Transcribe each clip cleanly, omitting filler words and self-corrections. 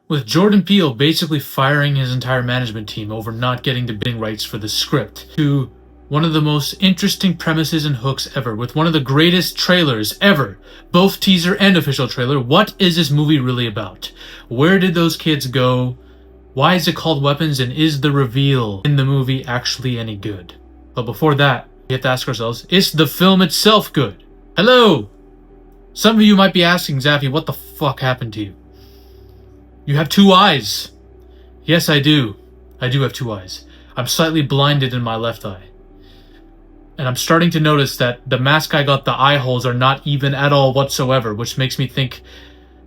with Jordan Peele basically firing his entire management team over not getting the bidding rights for the script, to one of the most interesting premises and hooks ever, with one of the greatest trailers ever, both teaser and official trailer. What is this movie really about? Where did those kids go? Why is it called Weapons, and is the reveal in the movie actually any good? But before that, we have to ask ourselves, is the film itself good? Hello! Some of you might be asking, Zaffy, what the fuck happened to you? You have two eyes. Yes, I do. I do have two eyes. I'm slightly blinded in my left eye. And I'm starting to notice that the mask I got, the eye holes, are not even at all whatsoever, which makes me think,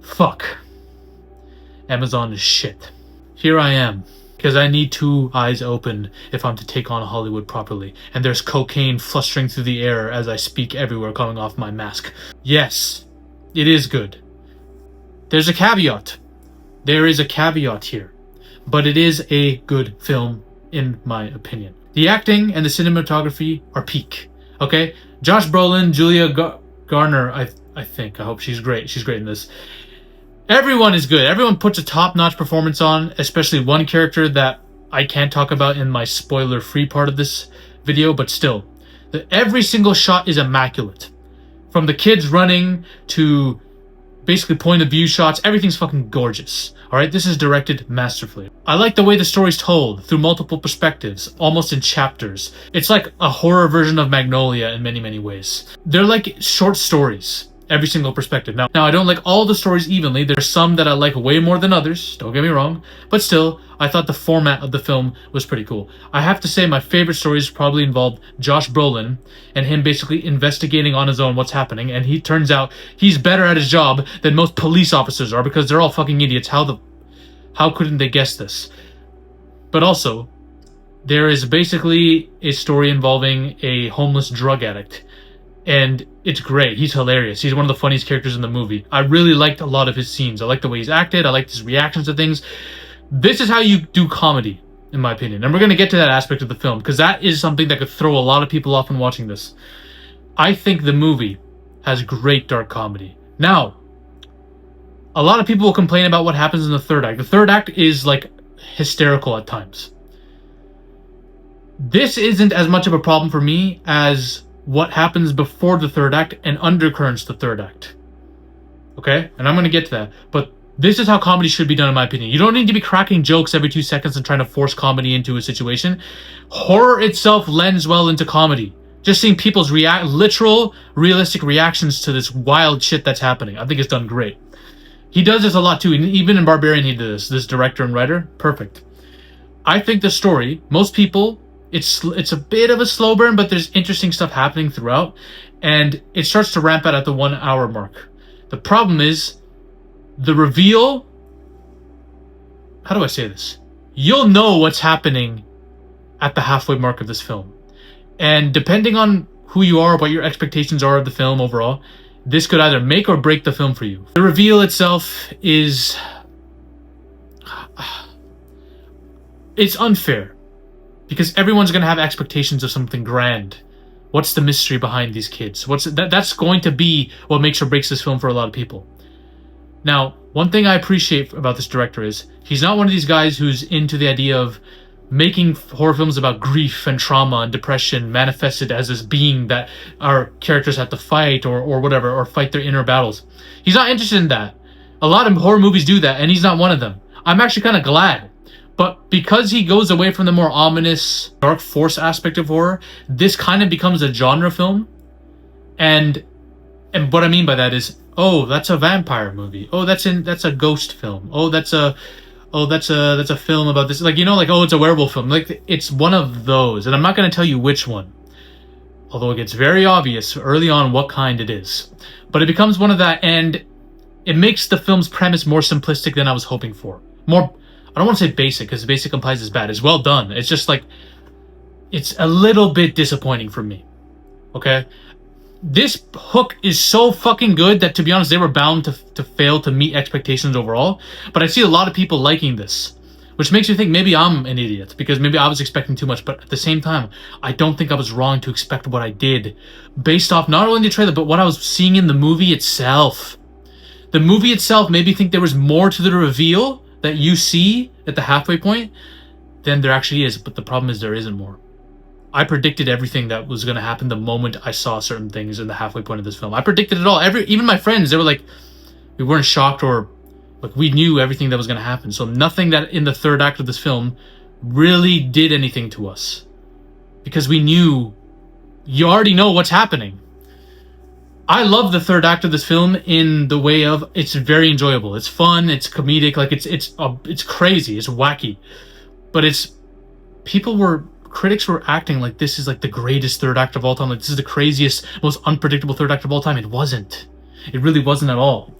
fuck. Amazon is shit. Here I am, because I need two eyes open if I'm to take on Hollywood properly. And there's cocaine flustering through the air as I speak everywhere coming off my mask. Yes, it is good. There's a caveat. There is a caveat here. But it is a good film, in my opinion. The acting and the cinematography are peak. Okay? Josh Brolin, Julia Garner, I think. I hope she's great. She's great in this. Everyone is good. Everyone puts a top-notch performance on, especially one character that I can't talk about in my spoiler-free part of this video, but still. Every single shot is immaculate. From the kids running to basically point-of-view shots, everything's fucking gorgeous. Alright, this is directed masterfully. I like the way the story's told, through multiple perspectives, almost in chapters. It's like a horror version of Magnolia in many, many ways. They're like short stories. Every single perspective. Now, I don't like all the stories evenly. There's some that I like way more than others, don't get me wrong. But still, I thought the format of the film was pretty cool. I have to say my favorite stories probably involved Josh Brolin and him basically investigating on his own what's happening. And he turns out he's better at his job than most police officers are, because they're all fucking idiots. How couldn't they guess this? But also, there is basically a story involving a homeless drug addict. And it's great. He's hilarious. He's one of the funniest characters in the movie. I really liked a lot of his scenes. I liked the way he's acted. I liked his reactions to things. This is how you do comedy, in my opinion. And we're going to get to that aspect of the film, because that is something that could throw a lot of people off when watching this. I think the movie has great dark comedy. Now, a lot of people will complain about what happens in the third act. The third act is, like, hysterical at times. This isn't as much of a problem for me as what happens before the third act and undercurrents the third act. Okay? And I'm going to get to that. But this is how comedy should be done, in my opinion. You don't need to be cracking jokes every 2 seconds and trying to force comedy into a situation. Horror itself lends well into comedy. Just seeing people's literal, realistic reactions to this wild shit that's happening. I think it's done great. He does this a lot too. Even in Barbarian he did this. This director and writer. Perfect. I think the story, most people, it's a bit of a slow burn, but there's interesting stuff happening throughout, and it starts to ramp out at the 1 hour mark. The problem is the reveal. How do I say this? You'll know what's happening at the halfway mark of this film, and depending on who you are, what your expectations are of the film overall, this could either make or break the film for you. The reveal itself is it's unfair, because everyone's going to have expectations of something grand. What's the mystery behind these kids? That's going to be what makes or breaks this film for a lot of people. Now, one thing I appreciate about this director is he's not one of these guys who's into the idea of making horror films about grief and trauma and depression manifested as this being that our characters have to fight or whatever, or fight their inner battles. He's not interested in that. A lot of horror movies do that, and he's not one of them. I'm actually kind of glad. But because he goes away from the more ominous, dark force aspect of horror, this kind of becomes a genre film. And what I mean by that is, oh, that's a vampire movie. Oh, that's a ghost film. Oh, that's a film about this. Like, you know, like, oh, it's a werewolf film. Like, it's one of those. And I'm not going to tell you which one, although it gets very obvious early on what kind it is. But it becomes one of that, and it makes the film's premise more simplistic than I was hoping for. More, I don't want to say basic, because basic implies it's bad. It's well done. It's just like, it's a little bit disappointing for me. Okay? This hook is so fucking good that, to be honest, they were bound to fail to meet expectations overall. But I see a lot of people liking this, which makes me think maybe I'm an idiot, because maybe I was expecting too much. But at the same time, I don't think I was wrong to expect what I did, based off not only the trailer, but what I was seeing in the movie itself. The movie itself made me think there was more to the reveal that you see at the halfway point, then there actually is. But the problem is there isn't more. I predicted everything that was going to happen the moment I saw certain things in the halfway point of this film. I predicted it all. Even my friends, they were like, we weren't shocked, or like we knew everything that was going to happen. So nothing that in the third act of this film really did anything to us, because we knew, you already know what's happening. I love the third act of this film in the way of it's very enjoyable. It's fun. It's comedic. Like it's crazy. It's wacky, but critics were acting like this is like the greatest third act of all time. Like this is the craziest, most unpredictable third act of all time. It wasn't. It really wasn't at all.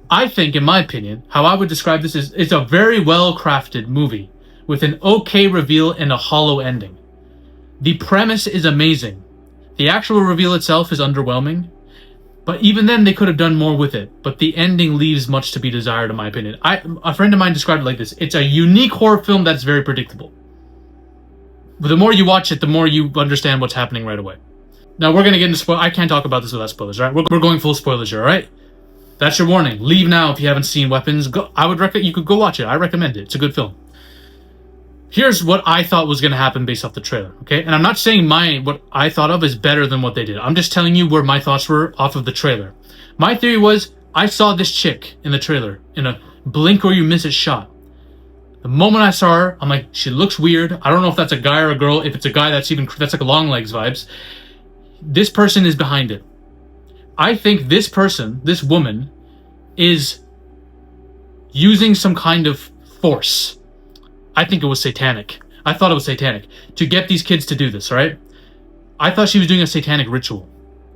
I think, in my opinion, how I would describe this is it's a very well crafted movie with an okay reveal and a hollow ending. The premise is amazing. The actual reveal itself is underwhelming. But even then, they could have done more with it. But the ending leaves much to be desired, in my opinion. A friend of mine described it like this. It's a unique horror film that's very predictable. But the more you watch it, the more you understand what's happening right away. Now, we're going to get into spoilers. I can't talk about this without spoilers, right? We're going full spoilers here, all right? That's your warning. Leave now if you haven't seen Weapons. I would recommend you could go watch it. I recommend it. It's a good film. Here's what I thought was going to happen based off the trailer, okay? And I'm not saying what I thought of is better than what they did. I'm just telling you where my thoughts were off of the trailer. My theory was, I saw this chick in the trailer in a blink or you miss it shot. The moment I saw her, I'm like, she looks weird. I don't know if that's a guy or a girl. If it's a guy, that's like a long legs vibes. This person is behind it. I think this person, this woman, is using some kind of force. I think it was satanic. I thought it was satanic to get these kids to do this, right? I thought she was doing a satanic ritual.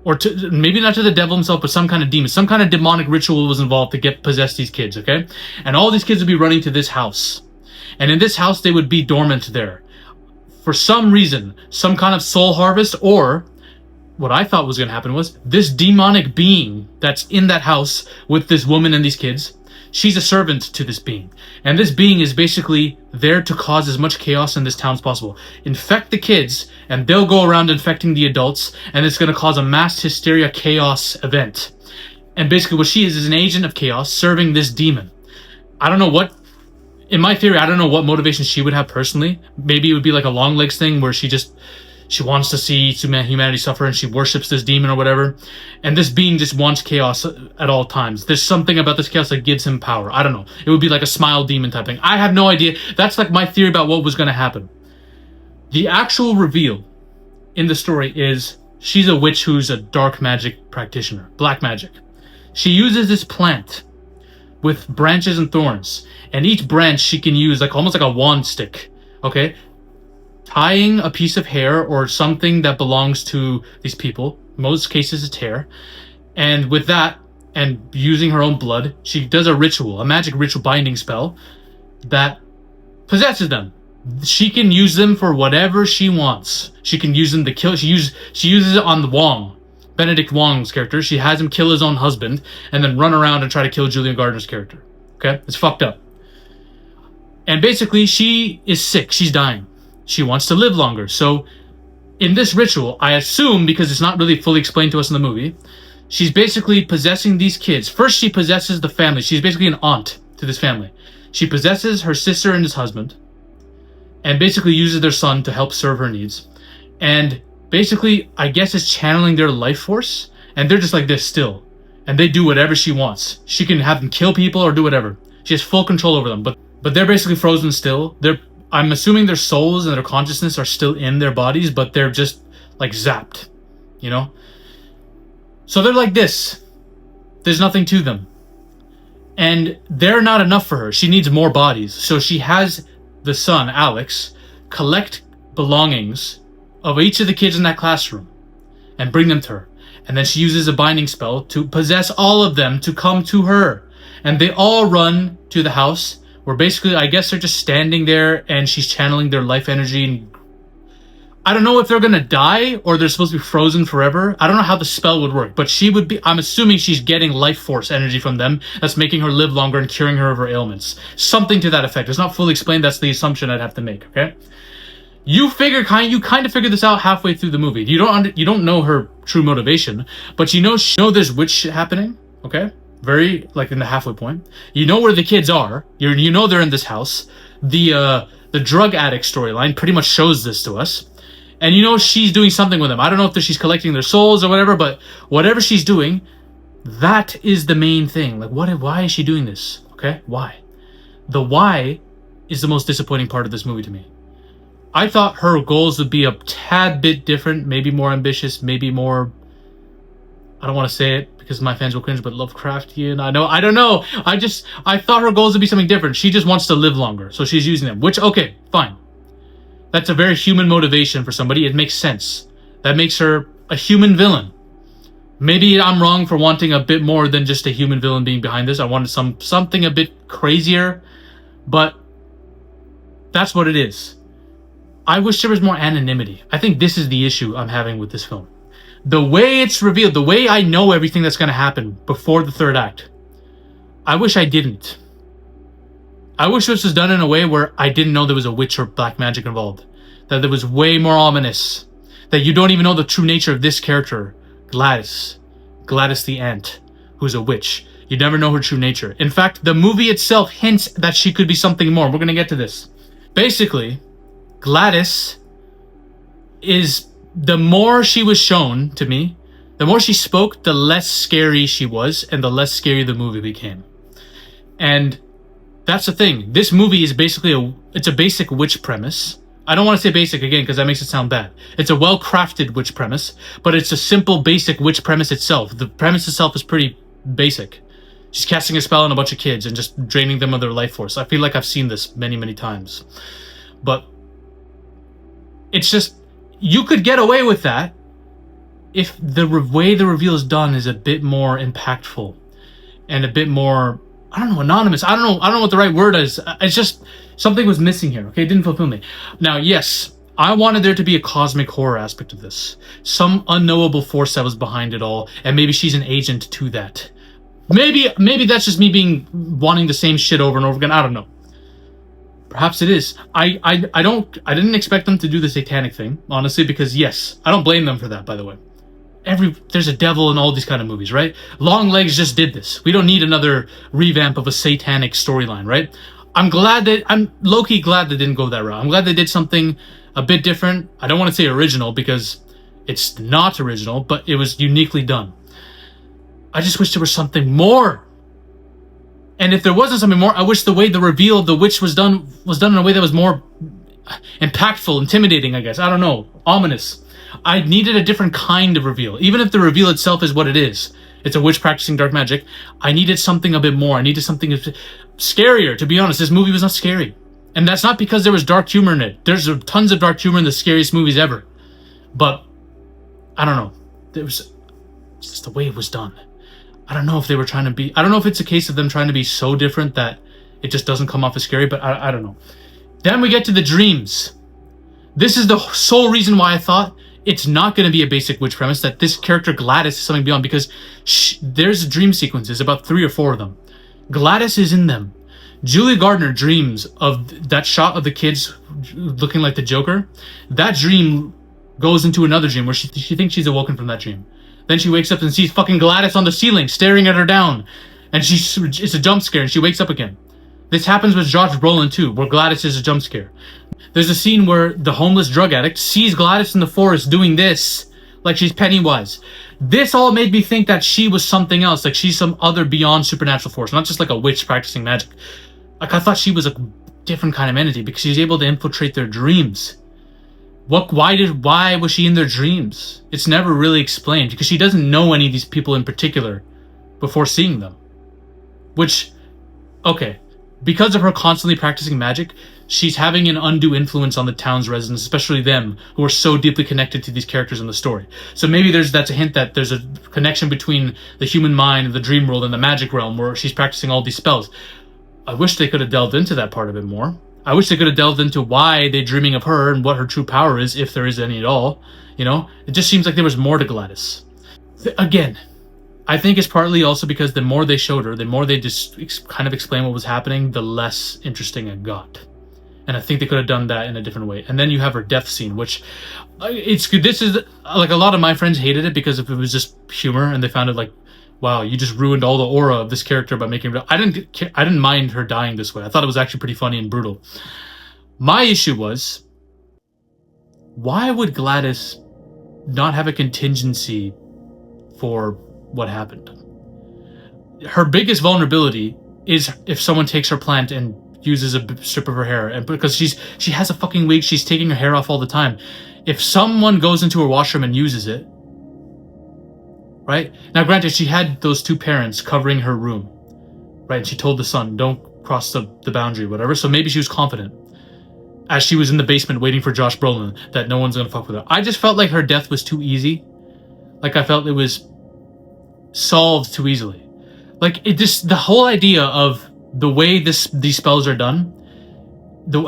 Or maybe not to the devil himself, but some kind of demon. Some kind of demonic ritual was involved to possess these kids, okay? And all these kids would be running to this house. And in this house, they would be dormant there. For some reason, some kind of soul harvest, or what I thought was going to happen was this demonic being that's in that house with this woman and these kids, she's a servant to this being. And this being is basically there to cause as much chaos in this town as possible. Infect the kids, and they'll go around infecting the adults, and it's going to cause a mass hysteria chaos event. And basically what she is an agent of chaos serving this demon. In my theory, I don't know what motivation she would have personally. Maybe it would be like a long legs thing where she wants to see humanity suffer and she worships this demon or whatever. And this being just wants chaos at all times. There's something about this chaos that gives him power. I don't know. It would be like a smile demon type thing. I have no idea. That's like my theory about what was going to happen. The actual reveal in the story is she's a witch who's a dark magic practitioner. Black magic. She uses this plant with branches and thorns. And each branch she can use almost like a wand stick. Okay? Tying a piece of hair or something that belongs to these people. In most cases it's hair. And with that, and using her own blood, she does a ritual, a magic ritual binding spell that possesses them. She can use them for whatever she wants. She can use them to kill. She uses it on the Wong, Benedict Wong's character. She has him kill his own husband and then run around and try to kill Julian Gardner's character. Okay? It's fucked up. And basically, she is sick. She's dying. She wants to live longer. So, in this ritual, I assume, because it's not really fully explained to us in the movie, she's basically possessing these kids. First, she possesses the family. She's basically an aunt to this family. She possesses her sister and his husband, and basically uses their son to help serve her needs. And basically, I guess is channeling their life force, and they're just like this still. And they do whatever she wants. She can have them kill people or do whatever. She has full control over them, but they're basically frozen still. I'm assuming their souls and their consciousness are still in their bodies, but they're just like zapped, you know? So they're like this. There's nothing to them. And they're not enough for her. She needs more bodies. So she has the son, Alex, collect belongings of each of the kids in that classroom and bring them to her. And then she uses a binding spell to possess all of them to come to her. And they all run to the house where basically, I guess they're just standing there and she's channeling their life energy. And I don't know if they're going to die or they're supposed to be frozen forever. I don't know how the spell would work, but I'm assuming she's getting life force energy from them that's making her live longer and curing her of her ailments. Something to that effect. It's not fully explained. That's the assumption I'd have to make, okay? You kind of figure this out halfway through the movie. You don't know her true motivation, but you know there's witch shit happening, okay? very like in the halfway point. You know where the kids are. You know they're in this house. The drug addict storyline pretty much shows this to us. And you know she's doing something with them. I don't know if she's collecting their souls or whatever, but whatever she's doing, that is the main thing. Like, why is she doing this? Okay, why? The why is the most disappointing part of this movie to me. I thought her goals would be a tad bit different, maybe more ambitious, maybe more, I don't want to say it because my fans will cringe, but Lovecraftian. I don't know. I thought her goals would be something different. She just wants to live longer, so she's using them, which, okay, fine. That's a very human motivation for somebody. It makes sense. That makes her a human villain. Maybe I'm wrong for wanting a bit more than just a human villain being behind this. I wanted something a bit crazier, but that's what it is. I wish there was more anonymity. I think this is the issue I'm having with this film. The way it's revealed, the way I know everything that's going to happen before the third act, I wish I didn't. I wish this was done in a way where I didn't know there was a witch or black magic involved. That there was way more ominous. That you don't even know the true nature of this character, Gladys. Gladys the Ant, who's a witch. You never know her true nature. In fact, the movie itself hints that she could be something more. We're going to get to this. Basically, Gladys is, the more she was shown to me, the more she spoke, the less scary she was, and the less scary the movie became. And that's the thing. This movie is basically it's a basic witch premise. I don't want to say basic again because that makes it sound bad. It's a well-crafted witch premise, but it's a simple, basic witch premise itself. The premise itself is pretty basic. She's casting a spell on a bunch of kids and just draining them of their life force. I feel like I've seen this many, many times. But it's just, you could get away with that if the way the reveal is done is a bit more impactful and a bit more, I don't know, anonymous. I don't know what the right word is. It's just something was missing here. Okay, it didn't fulfill me. Now, yes, I wanted there to be a cosmic horror aspect of this, some unknowable force that was behind it all, and maybe she's an agent to that. Maybe that's just me wanting the same shit over and over again. I don't know. Perhaps it is. I didn't expect them to do the satanic thing, honestly, because yes, I don't blame them for that, by the way. There's a devil in all these kind of movies, right? Long Legs just did this. We don't need another revamp of a satanic storyline, right? I'm low-key glad they didn't go that route. I'm glad they did something a bit different. I don't want to say original because it's not original, but it was uniquely done. I just wish there was something more. And if there wasn't something more, I wish the way the reveal of the witch was done in a way that was more impactful, intimidating, I guess. I don't know. Ominous. I needed a different kind of reveal. Even if the reveal itself is what it is. It's a witch practicing dark magic. I needed something a bit more. I needed something scarier, to be honest. This movie was not scary. And that's not because there was dark humor in it. There's tons of dark humor in the scariest movies ever. But, I don't know. It's just the way it was done. I don't know if they were trying to be... I don't know if it's a case of them trying to be so different that it just doesn't come off as scary, but I don't know. Then we get to the dreams. This is the sole reason why I thought it's not going to be a basic witch premise, that this character Gladys is something beyond, because there's dream sequences, about 3 or 4 of them. Gladys is in them. Julia Gardner dreams of that shot of the kids looking like the Joker. That dream goes into another dream where she thinks she's awoken from that dream. Then she wakes up and sees fucking Gladys on the ceiling staring at her down. And it's a jump scare and she wakes up again. This happens with Josh Brolin too, where Gladys is a jump scare. There's a scene where the homeless drug addict sees Gladys in the forest doing this, like she's Pennywise. This all made me think that she was something else, like she's some other beyond supernatural force, not just like a witch practicing magic. Like I thought she was a different kind of entity because she's able to infiltrate their dreams. Why was she in their dreams? It's never really explained because she doesn't know any of these people in particular before seeing them. Which, okay, because of her constantly practicing magic, she's having an undue influence on the town's residents, especially them, who are so deeply connected to these characters in the story. So maybe that's a hint that there's a connection between the human mind, the dream world, and the magic realm where she's practicing all these spells. I wish they could have delved into that part of it more. I wish they could have delved into why they're dreaming of her and what her true power is, if there is any at all. You know, it just seems like there was more to Gladys. Again, I think it's partly also because the more they showed her, the more they just kind of explained what was happening, the less interesting it got. And I think they could have done that in a different way. And then you have her death scene, which it's good. This is like a lot of my friends hated it because if it was just humor and they found it like wow, you just ruined all the aura of this character by making it. I didn't mind her dying this way. I thought it was actually pretty funny and brutal. My issue was, why would Gladys not have a contingency for what happened? Her biggest vulnerability is if someone takes her plant and uses a strip of her hair, and because she has a fucking wig, she's taking her hair off all the time. If someone goes into her washroom and uses it, right? Now, granted, she had those two parents covering her room, right? And she told the son, don't cross the boundary, whatever. So maybe she was confident, as she was in the basement waiting for Josh Brolin, that no one's gonna fuck with her. I just felt like her death was too easy. Like, I felt it was solved too easily. Like, the whole idea of the way these spells are done,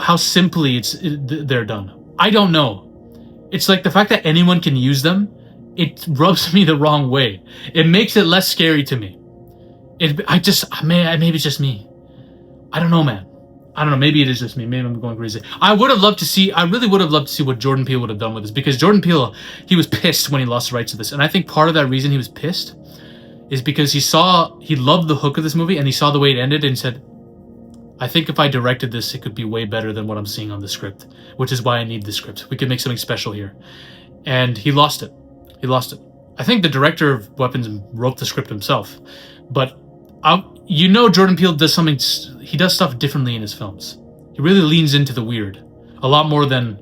how simply they're done. I don't know. It's like the fact that anyone can use them, it rubs me the wrong way. It makes it less scary to me. Maybe it's just me. I don't know, man. I don't know. Maybe it is just me. Maybe I'm going crazy. I really would have loved to see what Jordan Peele would have done with this, because Jordan Peele, he was pissed when he lost the rights to this. And I think part of that reason he was pissed is because he loved the hook of this movie, and he saw the way it ended and said, I think if I directed this, it could be way better than what I'm seeing on the script, which is why I need the script. We could make something special here. And he lost it. He lost it. I think the director of Weapons wrote the script himself, but Jordan Peele does something. He does stuff differently in his films. He really leans into the weird a lot more than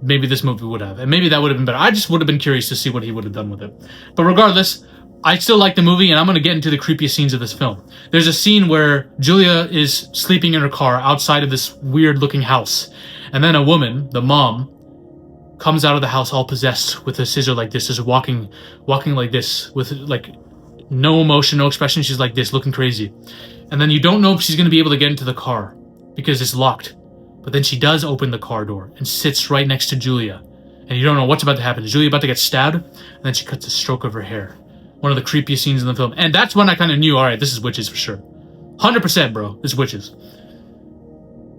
maybe this movie would have, and maybe that would have been better. I just would have been curious to see what he would have done with it. But regardless, I still like the movie, and I'm going to get into the creepiest scenes of this film. There's a scene where Julia is sleeping in her car outside of this weird-looking house, and then a woman, the mom, comes out of the house all possessed with a scissor like this, just walking like this with like no emotion, no expression. She's like this, looking crazy. And then you don't know if she's going to be able to get into the car because it's locked. But then she does open the car door and sits right next to Julia. And you don't know what's about to happen. Is Julia about to get stabbed? And then she cuts a stroke of her hair. One of the creepiest scenes in the film. And that's when I kind of knew, all right, this is witches for sure. 100%, bro. It's witches.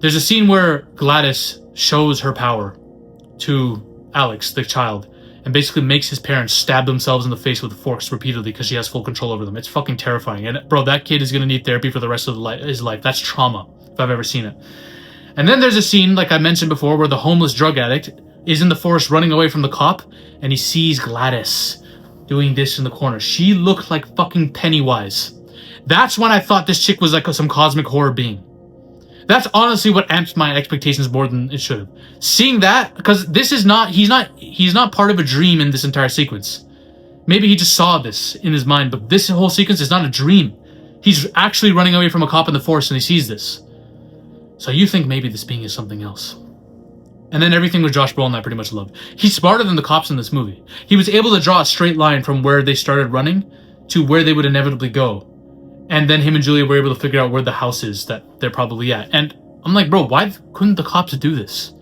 There's a scene where Gladys shows her power to Alex, the child, and basically makes his parents stab themselves in the face with forks repeatedly because she has full control over them. It's fucking terrifying. And bro, that kid is going to need therapy for the rest of his life. That's trauma, if I've ever seen it. And then there's a scene, like I mentioned before, where the homeless drug addict is in the forest running away from the cop, and he sees Gladys doing this in the corner. She looked like fucking Pennywise. That's when I thought this chick was like some cosmic horror being. That's honestly what amped my expectations more than it should have. Seeing that, because this is not, he's not part of a dream in this entire sequence. Maybe he just saw this in his mind, but this whole sequence is not a dream. He's actually running away from a cop in the forest and he sees this. So you think maybe this being is something else. And then everything with Josh Brolin I pretty much loved. He's smarter than the cops in this movie. He was able to draw a straight line from where they started running to where they would inevitably go. And then him and Julia were able to figure out where the house is that they're probably at. And I'm like, bro, why couldn't the cops do this?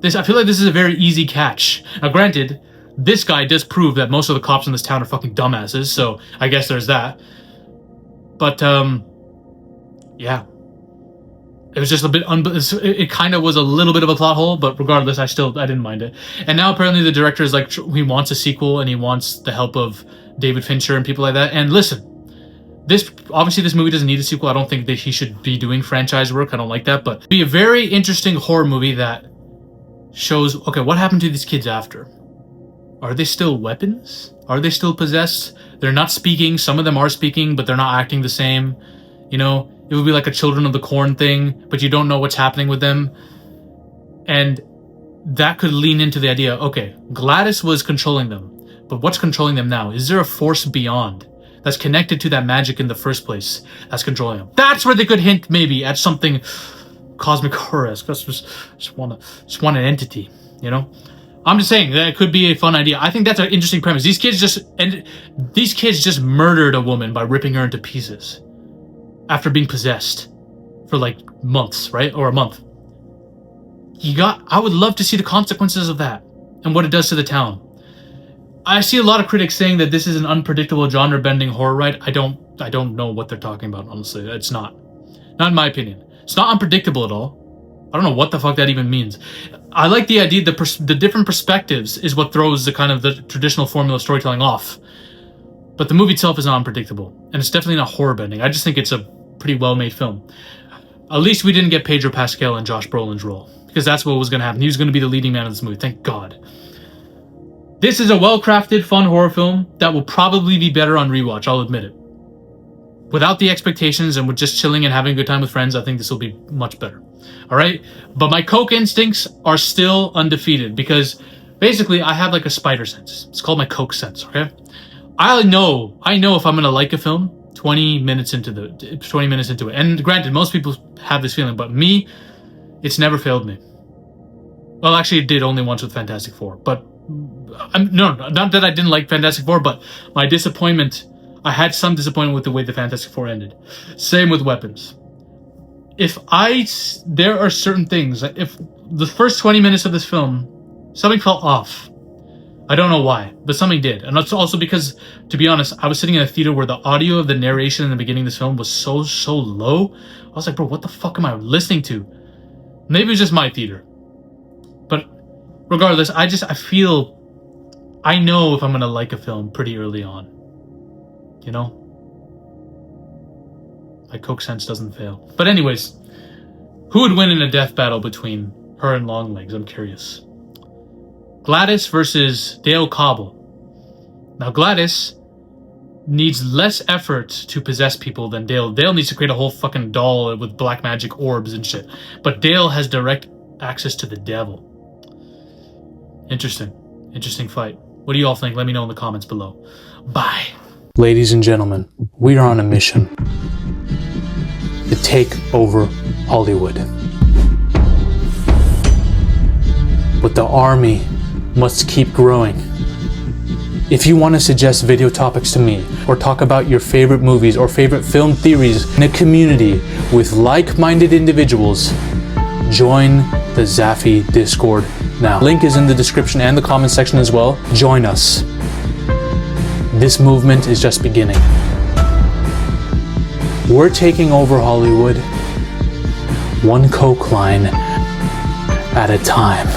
I feel like this is a very easy catch. Now, granted, this guy does prove that most of the cops in this town are fucking dumbasses, so I guess there's that. But, yeah. It was just a bit, it kind of was a little bit of a plot hole, but regardless, I didn't mind it. And now apparently the director is like, he wants a sequel and he wants the help of David Fincher and people like that. And listen, obviously this movie doesn't need a sequel. I don't think that he should be doing franchise work. I don't like that, but it'd be a very interesting horror movie that shows, okay, what happened to these kids after? Are they still weapons? Are they still possessed? They're not speaking. Some of them are speaking, but they're not acting the same. You know, it would be like a Children of the Corn thing, but you don't know what's happening with them. And that could lean into the idea, okay, Gladys was controlling them, but what's controlling them now? Is there a force beyond that's connected to that magic in the first place that's controlling them? That's where they could hint maybe at something cosmic horror-esque. Just want an entity, you know? I'm just saying that it could be a fun idea. I think that's an interesting premise. These kids just murdered a woman by ripping her into pieces after being possessed for like months, right? Or a month. I would love to see the consequences of that and what it does to the town. I see a lot of critics saying that this is an unpredictable genre-bending horror ride. I don't know what they're talking about, honestly. It's not. Not in my opinion. It's not unpredictable at all. I don't know what the fuck that even means. I like the idea the different perspectives is what throws the kind of the traditional formula of storytelling off. But the movie itself is unpredictable, and it's definitely not horror bending. I just think it's a pretty well-made film. At least we didn't get Pedro Pascal and Josh Brolin's role, because that's what was going to happen. He was going to be the leading man of this movie. Thank God. This is a well-crafted, fun horror film that will probably be better on rewatch, I'll admit it. Without the expectations and with just chilling and having a good time with friends, I think this will be much better. Alright? But my Coke instincts are still undefeated, because basically I have like a spider sense. It's called my Coke sense, okay? I know if I'm going to like a film 20 minutes into it. And granted, most people have this feeling, but me, it's never failed me. Well, actually, it did only once with Fantastic Four. But no, not that I didn't like Fantastic Four, but my disappointment, I had some disappointment with the way the Fantastic Four ended. Same with Weapons. There are certain things, if the first 20 minutes of this film, something felt off. I don't know why, but something did. And that's also because, to be honest, I was sitting in a theater where the audio of the narration in the beginning of this film was so low. I was like, bro, what the fuck am I listening to? Maybe it was just my theater. But regardless, I know if I'm going to like a film pretty early on. You know? My Coke sense doesn't fail. But anyways, who would win in a death battle between her and Longlegs? I'm curious. Gladys versus Dale Cobble. Now Gladys needs less effort to possess people than Dale. Dale needs to create a whole fucking doll with black magic orbs and shit. But Dale has direct access to the devil. Interesting fight. What do you all think? Let me know in the comments below. Bye. Ladies and gentlemen, we are on a mission to take over Hollywood. But the army must keep growing. If you want to suggest video topics to me, or talk about your favorite movies or favorite film theories in a community with like-minded individuals, join the Zafy Discord now. Link is in the description and the comment section as well. Join us. This movement is just beginning. We're taking over Hollywood, one Coke line at a time.